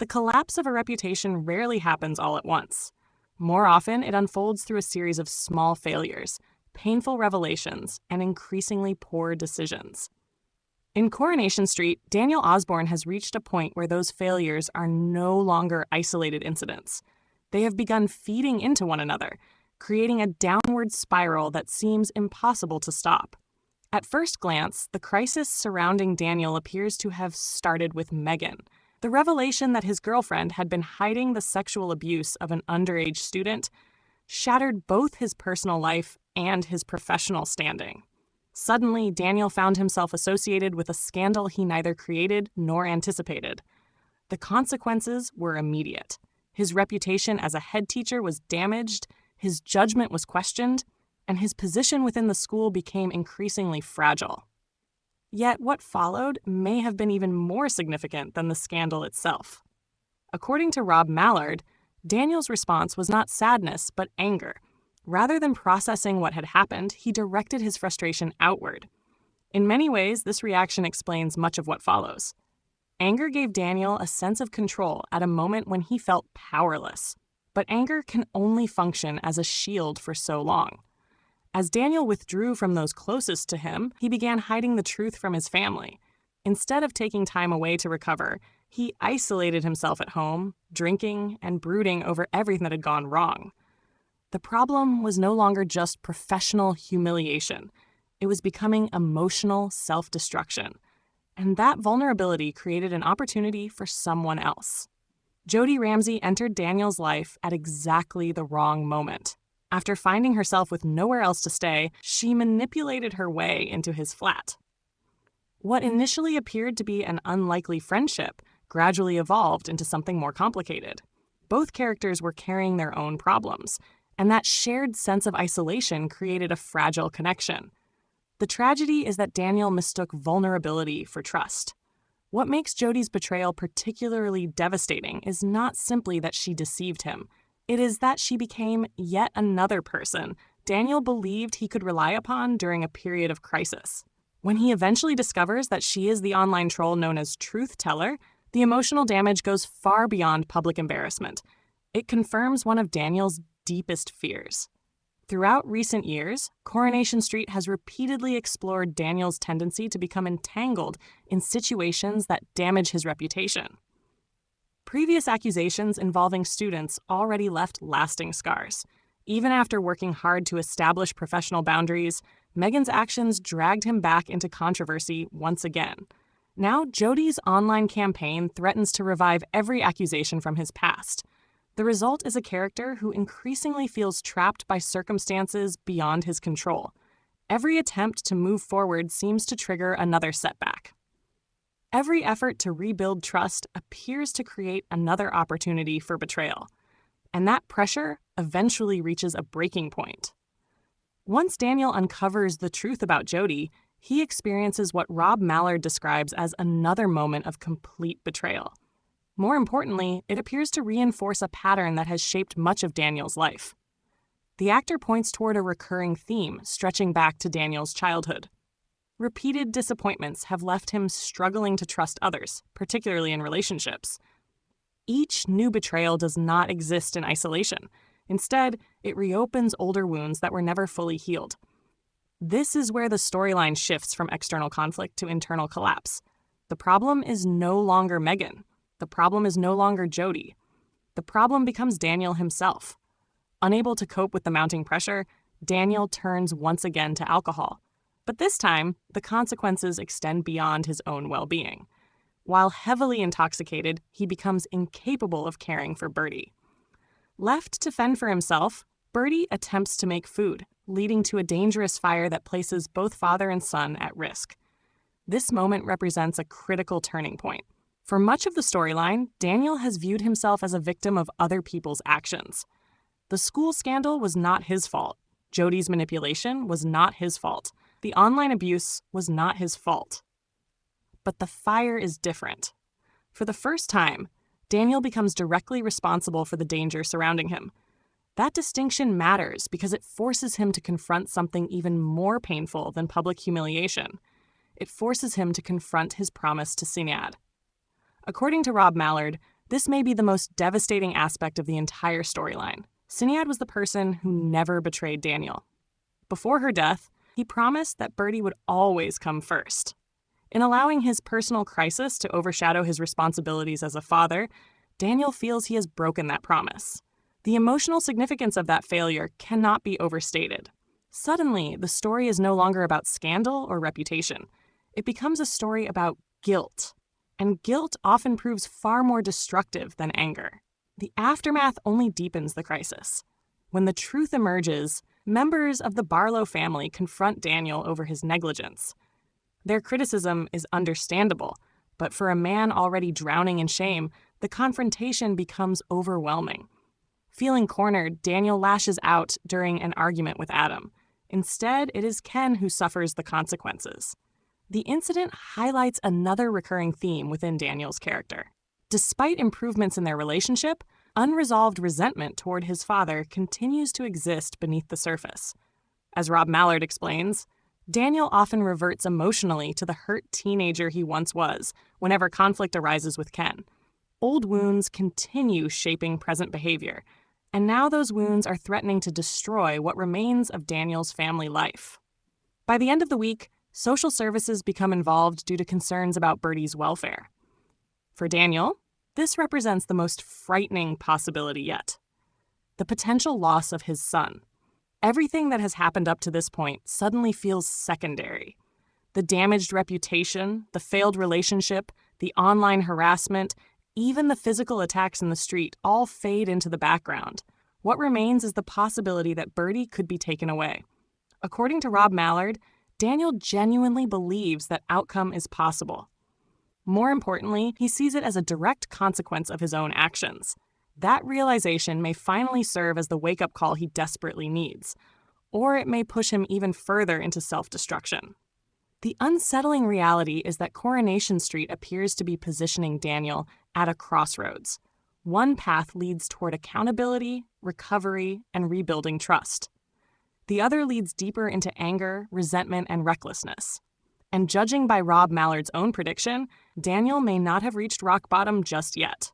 The collapse of a reputation rarely happens all at once. More often, it unfolds through a series of small failures, painful revelations, and increasingly poor decisions. In Coronation Street, Daniel Osbourne has reached a point where those failures are no longer isolated incidents. They have begun feeding into one another, creating a downward spiral that seems impossible to stop. At first glance, the crisis surrounding Daniel appears to have started with Megan. The revelation that his girlfriend had been hiding the sexual abuse of an underage student shattered both his personal life and his professional standing. Suddenly, Daniel found himself associated with a scandal he neither created nor anticipated. The consequences were immediate. His reputation as a head teacher was damaged, his judgment was questioned, and his position within the school became increasingly fragile. Yet what followed may have been even more significant than the scandal itself. According to Rob Mallard, Daniel's response was not sadness, but anger. Rather than processing what had happened, he directed his frustration outward. In many ways, this reaction explains much of what follows. Anger gave Daniel a sense of control at a moment when he felt powerless. But anger can only function as a shield for so long. As Daniel withdrew from those closest to him, he began hiding the truth from his family. Instead of taking time away to recover, he isolated himself at home, drinking and brooding over everything that had gone wrong. The problem was no longer just professional humiliation. It was becoming emotional self-destruction. And that vulnerability created an opportunity for someone else. Jodie Ramsey entered Daniel's life at exactly the wrong moment. After finding herself with nowhere else to stay, she manipulated her way into his flat. What initially appeared to be an unlikely friendship gradually evolved into something more complicated. Both characters were carrying their own problems, and that shared sense of isolation created a fragile connection. The tragedy is that Daniel mistook vulnerability for trust. What makes Jodie's betrayal particularly devastating is not simply that she deceived him. It is that she became yet another person Daniel believed he could rely upon during a period of crisis. When he eventually discovers that she is the online troll known as Truth Teller, the emotional damage goes far beyond public embarrassment. It confirms one of Daniel's deepest fears. Throughout recent years, Coronation Street has repeatedly explored Daniel's tendency to become entangled in situations that damage his reputation. Previous accusations involving students already left lasting scars. Even after working hard to establish professional boundaries, Megan's actions dragged him back into controversy once again. Now, Jodie's online campaign threatens to revive every accusation from his past. The result is a character who increasingly feels trapped by circumstances beyond his control. Every attempt to move forward seems to trigger another setback. Every effort to rebuild trust appears to create another opportunity for betrayal, and that pressure eventually reaches a breaking point. Once Daniel uncovers the truth about Jodie, he experiences what Rob Mallard describes as another moment of complete betrayal. More importantly, it appears to reinforce a pattern that has shaped much of Daniel's life. The actor points toward a recurring theme stretching back to Daniel's childhood. Repeated disappointments have left him struggling to trust others, particularly in relationships. Each new betrayal does not exist in isolation. Instead, it reopens older wounds that were never fully healed. This is where the storyline shifts from external conflict to internal collapse. The problem is no longer Megan. The problem is no longer Jodie. The problem becomes Daniel himself. Unable to cope with the mounting pressure, Daniel turns once again to alcohol. But this time, the consequences extend beyond his own well-being. While heavily intoxicated, he becomes incapable of caring for Bertie. Left to fend for himself, Bertie attempts to make food, leading to a dangerous fire that places both father and son at risk. This moment represents a critical turning point. For much of the storyline, Daniel has viewed himself as a victim of other people's actions. The school scandal was not his fault. Jodie's manipulation was not his fault. The online abuse was not his fault. But the fire is different. For the first time, Daniel becomes directly responsible for the danger surrounding him. That distinction matters because it forces him to confront something even more painful than public humiliation. It forces him to confront his promise to Sinead. According to Rob Mallard, This may be the most devastating aspect of the entire storyline. Sinead was the person who never betrayed Daniel. Before her death, he promised that Bertie would always come first. In allowing his personal crisis to overshadow his responsibilities as a father, Daniel feels he has broken that promise. The emotional significance of that failure cannot be overstated. Suddenly, the story is no longer about scandal or reputation. It becomes a story about guilt. And guilt often proves far more destructive than anger. The aftermath only deepens the crisis. When the truth emerges, members of the Barlow family confront Daniel over his negligence. Their criticism is understandable, but for a man already drowning in shame, the confrontation becomes overwhelming. Feeling cornered, Daniel lashes out during an argument with Adam. Instead, it is Ken who suffers the consequences. The incident highlights another recurring theme within Daniel's character. Despite improvements in their relationship, unresolved resentment toward his father continues to exist beneath the surface. As Rob Mallard explains, Daniel often reverts emotionally to the hurt teenager he once was whenever conflict arises with Ken. Old wounds continue shaping present behavior, and now those wounds are threatening to destroy what remains of Daniel's family life. By the end of the week, social services become involved due to concerns about Bertie's welfare. For Daniel, this represents the most frightening possibility yet: the potential loss of his son. Everything that has happened up to this point suddenly feels secondary. The damaged reputation, the failed relationship, the online harassment, even the physical attacks in the street all fade into the background. What remains is the possibility that Bertie could be taken away. According to Rob Mallard, Daniel genuinely believes that outcome is possible. More importantly, he sees it as a direct consequence of his own actions. That realization may finally serve as the wake-up call he desperately needs, or it may push him even further into self-destruction. The unsettling reality is that Coronation Street appears to be positioning Daniel at a crossroads. One path leads toward accountability, recovery, and rebuilding trust. The other leads deeper into anger, resentment, and recklessness. And judging by Rob Mallard's own prediction, Daniel may not have reached rock bottom just yet.